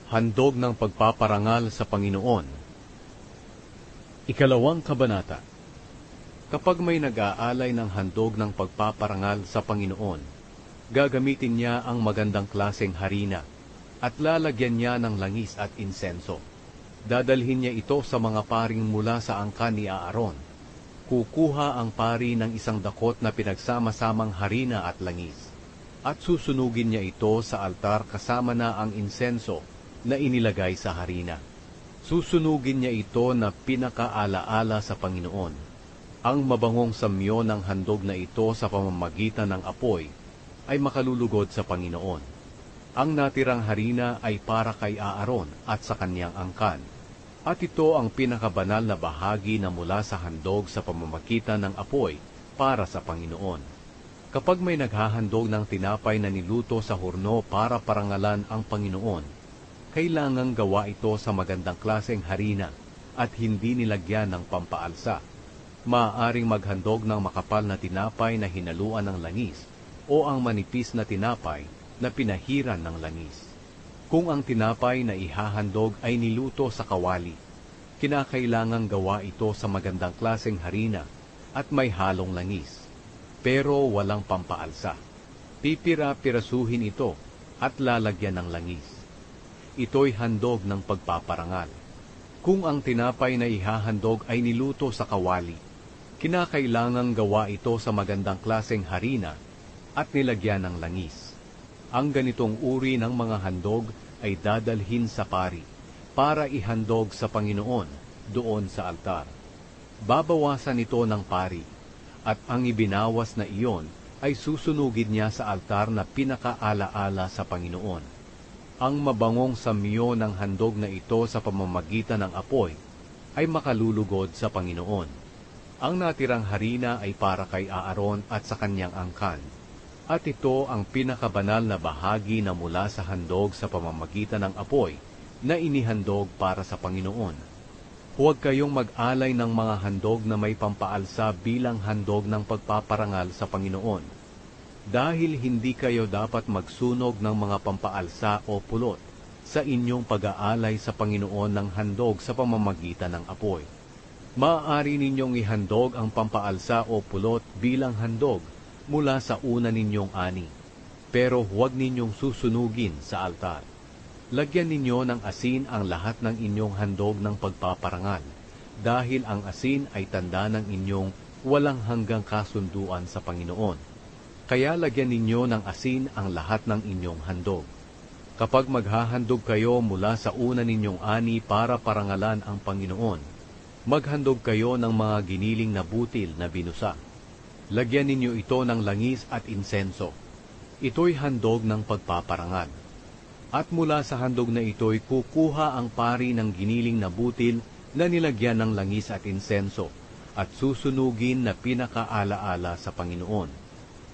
Handog ng pagpaparangal sa Panginoon. Ikalawang kabanata. Kapag may nag-aalay ng handog ng pagpaparangal sa Panginoon, gagamitin niya ang magandang klaseng harina at lalagyan niya ng langis at insenso. Dadalhin niya ito sa mga paring mula sa angkan ni Aaron. Kukuha ang pari ng isang dakot na pinagsama-samang harina at langis, at susunugin niya ito sa altar kasama na ang insenso na inilagay sa harina. Susunugin niya ito na pinakaalaala sa Panginoon. Ang mabangong samyo ng handog na ito sa pamamagitan ng apoy ay makalulugod sa Panginoon. Ang natirang harina ay para kay Aaron at sa kanyang angkan, at ito ang pinakabanal na bahagi na mula sa handog sa pamamagitan ng apoy para sa Panginoon. Kapag may naghahandog ng tinapay na niluto sa hurno para parangalan ang Panginoon, kailangang gawa ito sa magandang klaseng harina at hindi nilagyan ng pampaalsa. Maaaring maghandog ng makapal na tinapay na hinaluan ng langis o ang manipis na tinapay na pinahiran ng langis. Kung ang tinapay na ihahandog ay niluto sa kawali, kinakailangang gawa ito sa magandang klaseng harina at may halong langis, pero walang pampaalsa. Pipira-pirasuhin ito at lalagyan ng langis. Ito'y handog ng pagpaparangal. Kung ang tinapay na ihahandog ay niluto sa kawali, kinakailangang gawa ito sa magandang klaseng harina at nilagyan ng langis. Ang ganitong uri ng mga handog ay dadalhin sa pari para ihandog sa Panginoon doon sa altar. Babawasan ito ng pari, at ang ibinawas na iyon ay susunugin niya sa altar na pinakaalaala sa Panginoon. Ang mabangong samyo ng handog na ito sa pamamagitan ng apoy ay makalulugod sa Panginoon. Ang natirang harina ay para kay Aaron at sa kanyang angkan, at ito ang pinakabanal na bahagi na mula sa handog sa pamamagitan ng apoy na inihandog para sa Panginoon. Huwag kayong mag-alay ng mga handog na may pampaalsa bilang handog ng pagpaparangal sa Panginoon, dahil hindi kayo dapat magsunog ng mga pampaalsa o pulot sa inyong pag-aalay sa Panginoon ng handog sa pamamagitan ng apoy. Maaari ninyong ihandog ang pampaalsa o pulot bilang handog mula sa una ninyong ani, pero huwag ninyong susunugin sa altar. Lagyan ninyo ng asin ang lahat ng inyong handog ng pagpaparangal, dahil ang asin ay tanda ng inyong walang hanggang kasunduan sa Panginoon. Kaya lagyan ninyo ng asin ang lahat ng inyong handog. Kapag maghahandog kayo mula sa una ninyong ani para parangalan ang Panginoon, maghandog kayo ng mga giniling na butil na binusa. Lagyan ninyo ito ng langis at insenso. Ito'y handog ng pagpaparangal. At mula sa handog na ito'y kukuha ang pari ng giniling na butil na nilagyan ng langis at insenso, at susunugin na pinakaalaala sa Panginoon.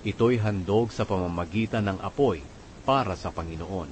Ito'y handog sa pamamagitan ng apoy para sa Panginoon.